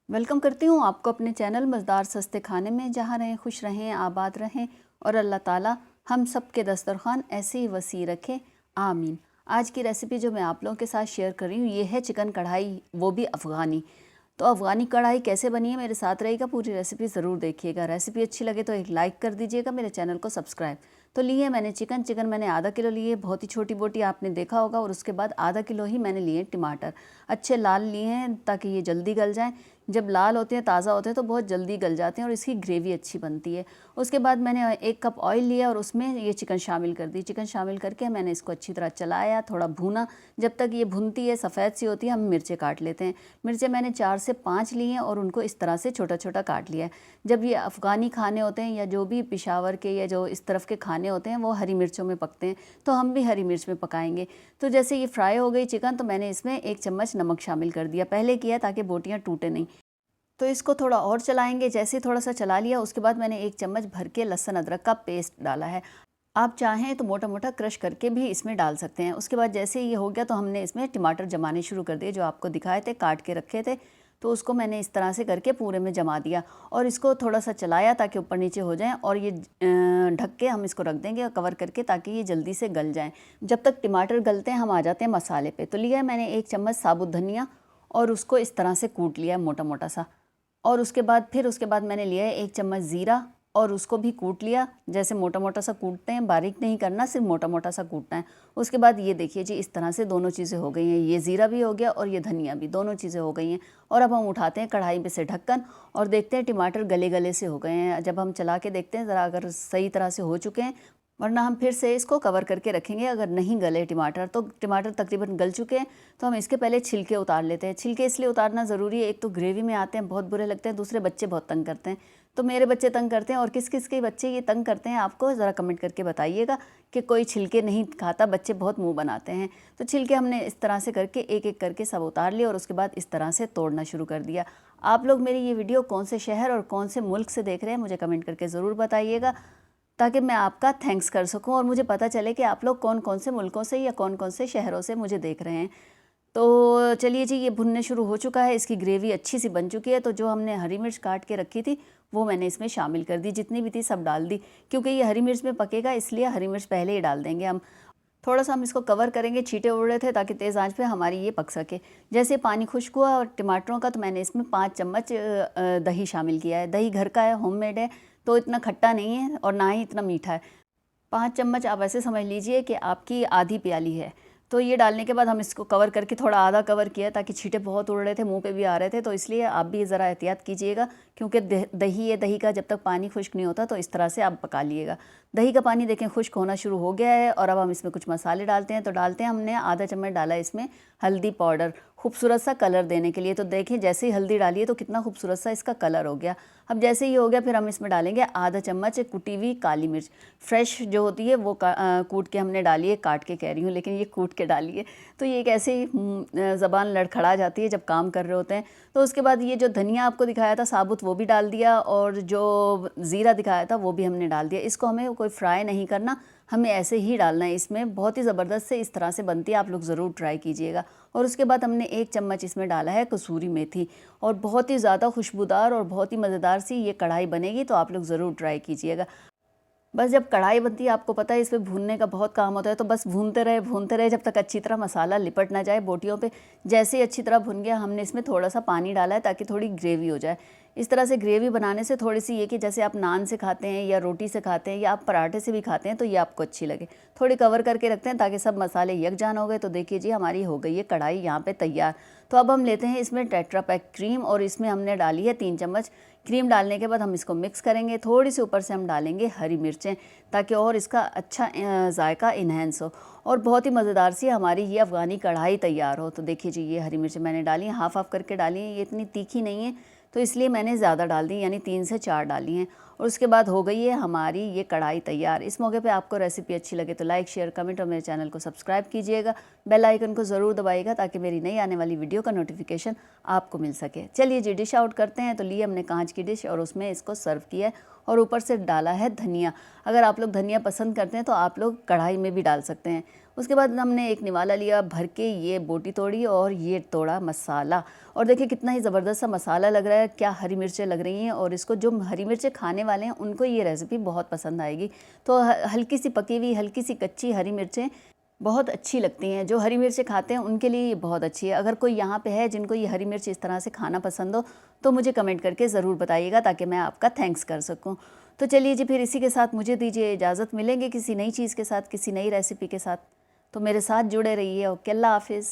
Welcome करती हूँ आपको अपने चैनल मज़ेदार सस्ते खाने में। जहाँ रहें खुश रहें, आबाद रहें और अल्लाह ताला हम सब के दस्तरखान ऐसे ही वसी रखे, आमीन। आज की रेसिपी जो मैं आप लोगों के साथ शेयर कर रही हूँ ये है चिकन कढ़ाई, वो भी अफ़गानी। तो अफ़गानी कढ़ाई कैसे बनी है मेरे साथ रहेगा, पूरी रेसिपी ज़रूर देखिएगा। रेसिपी अच्छी लगे तो एक लाइक कर दीजिएगा, मेरे चैनल को सब्सक्राइब। तो लिए मैंने चिकन मैंने आधा किलो लिए, बहुत ही छोटी बोटी आपने देखा होगा। और उसके बाद आधा किलो ही मैंने लिए टमाटर, अच्छे लाल लिए हैं ताकि ये जल्दी गल जाएँ। जब लाल होते हैं, ताज़ा होते हैं तो बहुत जल्दी गल जाते हैं और इसकी ग्रेवी अच्छी बनती है। उसके बाद मैंने 1 कप ऑयल लिया और उसमें ये चिकन शामिल कर दी। चिकन शामिल करके मैंने इसको अच्छी तरह चलाया, थोड़ा भूना। जब तक ये भुनती है, सफ़ेद सी होती है, हम मिर्चें काट लेते हैं। मिर्चें मैंने 4 से 5 ली हैं और उनको इस तरह से छोटा छोटा काट लिया है। जब ये अफ़गानी खाने होते हैं या जो भी पेशावर के या जो इस तरफ के खाने होते हैं वो हरी मिर्चों में पकते हैं, तो हम भी हरी मिर्च में पकाएंगे। तो जैसे ये फ्राई हो गई चिकन, तो मैंने इसमें 1 चम्मच नमक शामिल कर दिया। पहले किया ताकि बोटियाँ टूटे नहीं। तो इसको थोड़ा और चलाएंगे। जैसे ही थोड़ा सा चला लिया, उसके बाद मैंने 1 चम्मच भर के लहसुन अदरक का पेस्ट डाला है। आप चाहें तो मोटा मोटा क्रश करके भी इसमें डाल सकते हैं। उसके बाद जैसे ये हो गया तो हमने इसमें टमाटर जमाने शुरू कर दिए, जो आपको दिखाए थे, काट के रखे थे। तो उसको मैंने इस तरह से करके पूरे में जमा दिया और इसको थोड़ा सा चलाया ताकि ऊपर नीचे हो जाए। और ये ढक के हम इसको रख देंगे कवर करके, ताकि ये जल्दी से गल जाएँ। जब तक टमाटर गलते हैं हम आ जाते हैं मसाले पे। तो लिया है मैंने 1 चम्मच साबुत धनिया और उसको इस तरह से कूट लिया है मोटा मोटा सा। और उसके बाद मैंने लिया है 1 चम्मच ज़ीरा और उसको भी कूट लिया। जैसे मोटा मोटा सा कूटते हैं, बारीक नहीं करना, सिर्फ मोटा मोटा सा कूटना है। उसके बाद ये देखिए जी, इस तरह से दोनों चीज़ें हो गई हैं। ये ज़ीरा भी हो गया और ये धनिया भी, दोनों चीज़ें हो गई हैं। और अब हम उठाते हैं कढ़ाई में से ढक्कन और देखते हैं टमाटर गले गले से हो गए हैं। जब हम चला के देखते हैं ज़रा, अगर सही तरह से हो चुके हैं, वरना हम फिर से इसको कवर करके रखेंगे। अगर नहीं गले टमाटर, तो टमाटर तकरीबन गल चुके हैं, तो हम इसके पहले छिलके उतार लेते हैं। छिलके इसलिए उतारना ज़रूरी है, एक तो ग्रेवी में आते हैं, बहुत बुरे लगते हैं, दूसरे बच्चे बहुत तंग करते हैं। तो मेरे बच्चे तंग करते हैं। और किस किस के बच्चे ये तंग करते हैं आपको ज़रा कमेंट करके बताइएगा, कि कोई छिलके नहीं खाता, बच्चे बहुत मुँह बनाते हैं। तो छिलके हमने इस तरह से करके एक एक करके सब उतार लिए और उसके बाद इस तरह से तोड़ना शुरू कर दिया। आप लोग मेरी ये वीडियो कौन से शहर और कौन से मुल्क से देख रहे हैं मुझे कमेंट करके ज़रूर बताइएगा, ताकि मैं आपका थैंक्स कर सकूं और मुझे पता चले कि आप लोग कौन कौन से मुल्कों से या कौन कौन से शहरों से मुझे देख रहे हैं। तो चलिए जी, ये भुनने शुरू हो चुका है, इसकी ग्रेवी अच्छी सी बन चुकी है। तो जो हमने हरी मिर्च काट के रखी थी वो मैंने इसमें शामिल कर दी, जितनी भी थी सब डाल दी। क्योंकि ये हरी मिर्च में पकेगा, इसलिए हरी मिर्च पहले ही डाल देंगे हम। थोड़ा सा हम इसको कवर करेंगे, छींटे उड़ रहे थे ताकि तेज़ आंच पे हमारी ये पक सके। जैसे पानी खुश्क हुआ और टमाटरों का, तो मैंने इसमें 5 चम्मच दही शामिल किया है। दही घर का है, होममेड है, तो इतना खट्टा नहीं है और ना ही इतना मीठा है। 5 चम्मच आप ऐसे समझ लीजिए कि आपकी आधी प्याली है। तो ये डालने के बाद हम इसको कवर करके, थोड़ा आधा कवर किया ताकि छींटे बहुत उड़ रहे थे, मुंह पे भी आ रहे थे। तो इसलिए आप भी ज़रा एहतियात कीजिएगा, क्योंकि दही है, दही का जब तक पानी खुश्क नहीं होता तो इस तरह से आप पका लिएगा। दही का पानी देखें खुश्क होना शुरू हो गया है। और अब हम इसमें कुछ मसाले डालते हैं। तो डालते हैं, हमने आधा चम्मच डाला इसमें हल्दी पाउडर, खूबसूरत सा कलर देने के लिए। तो देखिए जैसे ही हल्दी डाली है तो कितना खूबसूरत सा इसका कलर हो गया। अब जैसे ही हो गया, फिर हम इसमें डालेंगे आधा चम्मच कुटी हुई काली मिर्च, फ्रेश जो होती है वो कूट के हमने डाली है, काट के कह रही हूँ, लेकिन ये कूट के डाली है। तो ये कैसे ही ज़बान लड़खड़ा जाती है जब काम कर रहे होते हैं। तो उसके बाद ये जो धनिया आपको दिखाया था साबुत, वो भी डाल दिया और जो ज़ीरा दिखाया था वो भी हमने डाल दिया। इसको हमें कोई फ्राई नहीं करना, हमें ऐसे ही डालना है। इसमें बहुत ही ज़बरदस्त से इस तरह से बनती है, आप लोग ज़रूर ट्राई कीजिएगा। और उसके बाद हमने 1 चम्मच इसमें डाला है कसूरी मेथी, और बहुत ही ज़्यादा खुशबूदार और बहुत ही मज़ेदार सी ये कढ़ाई बनेगी। तो आप लोग ज़रूर ट्राई कीजिएगा। बस जब कढ़ाई बनती है, आपको पता है इसमें भूनने का बहुत काम होता है, तो बस भूनते रहे जब तक अच्छी तरह मसाला लिपट ना जाए बोटियों पे। जैसे ही अच्छी तरह भुन गया, हमने इसमें थोड़ा सा पानी डाला है ताकि थोड़ी ग्रेवी हो जाए। इस तरह से ग्रेवी बनाने से थोड़ी सी ये कि जैसे आप नान से खाते हैं या रोटी से खाते हैं या आप पराठे से भी खाते हैं, तो ये आपको अच्छी लगे। थोड़ी कवर करके रखते हैं ताकि सब मसाले यकजान हो गए। तो देखिए जी, हमारी हो गई है कढ़ाई यहाँ पे तैयार। तो अब हम लेते हैं इसमें टेट्रा पैक क्रीम और इसमें हमने डाली है 3 चम्मच। क्रीम डालने के बाद हम इसको मिक्स करेंगे। थोड़ी सी ऊपर से हम डालेंगे हरी मिर्चें, ताकि और इसका अच्छा जायका इन्हेंस हो और बहुत ही मज़ेदार सी हमारी ये अफ़गानी कढ़ाई तैयार हो। तो देखिए जी, ये हरी मिर्चें मैंने डाली हैं, हाफ़ हाफ़ करके डाली हैं। ये इतनी तीखी नहीं है, तो इसलिए मैंने ज़्यादा डाल दी, यानी 3 से 4 डाली हैं। और उसके बाद हो गई है हमारी ये कढ़ाई तैयार। इस मौके पे आपको रेसिपी अच्छी लगे तो लाइक, शेयर, कमेंट और मेरे चैनल को सब्सक्राइब कीजिएगा। बेल आइकन को ज़रूर दबाइएगा ताकि मेरी नई आने वाली वीडियो का नोटिफिकेशन आपको मिल सके। चलिए जी, डिश आउट करते हैं। तो लिए हमने कांच की डिश और उसमें इसको सर्व किया है और ऊपर से डाला है धनिया। अगर आप लोग धनिया पसंद करते हैं तो आप लोग कढ़ाई में भी डाल सकते हैं। उसके बाद हमने एक निवाला लिया भर के, ये बोटी तोड़ी और ये तोड़ा मसाला। और देखिए कितना ही ज़बरदस्त सा मसाला लग रहा है, क्या हरी मिर्चें लग रही हैं। और इसको जो हरी मिर्चें खाने वाले हैं उनको ये रेसिपी बहुत पसंद आएगी। तो हल्की सी पकी हुई, हल्की सी कच्ची हरी मिर्चें बहुत अच्छी लगती हैं। जो हरी मिर्चें खाते हैं उनके लिए ये बहुत अच्छी है। अगर कोई यहाँ पे है जिनको ये हरी मिर्च इस तरह से खाना पसंद हो तो मुझे कमेंट करके ज़रूर बताइएगा, ताकि मैं आपका थैंक्स कर सकूँ। तो चलिए जी, फिर इसी के साथ मुझे दीजिए इजाज़त। मिलेंगे किसी नई चीज़ के साथ, किसी नई रेसिपी के साथ। तो मेरे साथ जुड़े रहिए। ओके, अल्लाह हाफिज़।